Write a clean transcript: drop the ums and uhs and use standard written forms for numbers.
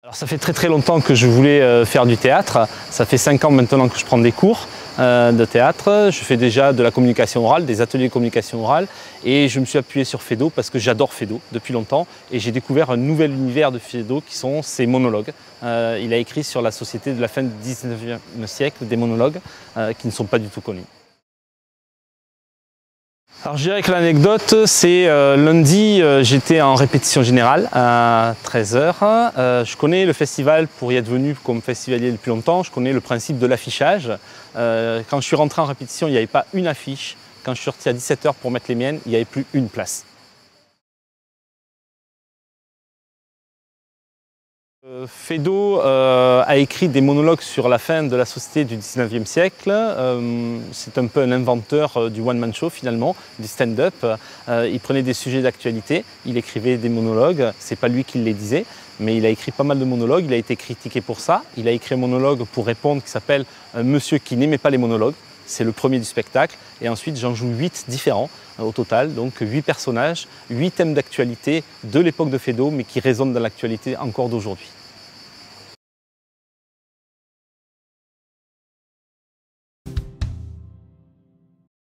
Alors, ça fait très longtemps que je voulais faire du théâtre. Ça fait 5 ans maintenant que je prends des cours de théâtre. Je fais déjà de la communication orale, des ateliers de communication orale. Et je me suis appuyé sur Feydeau parce que j'adore Feydeau depuis longtemps. Et j'ai découvert un nouvel univers de Feydeau qui sont ses monologues. Il a écrit sur la société de la fin du 19e siècle, des monologues qui ne sont pas du tout connus. Alors je dirais que l'anecdote, c'est lundi, j'étais en répétition générale à 13 h. Je connais le festival pour y être venu comme festivalier depuis longtemps. Je connais le principe de l'affichage. Quand je suis rentré en répétition, il n'y avait pas une affiche. Quand je suis sorti à 17 h pour mettre les miennes, il n'y avait plus une place. Feydeau a écrit des monologues sur la fin de la société du 19e siècle. C'est un peu un inventeur du one-man show finalement, du stand-up. Il prenait des sujets d'actualité, il écrivait des monologues, c'est pas lui qui les disait, mais il a écrit pas mal de monologues, il a été critiqué pour ça. Il a écrit un monologue pour répondre qui s'appelle « Un monsieur qui n'aimait pas les monologues ». C'est le premier du spectacle et ensuite j'en joue 8 différents au total, donc 8 personnages, 8 thèmes d'actualité de l'époque de Feydeau mais qui résonnent dans l'actualité encore d'aujourd'hui.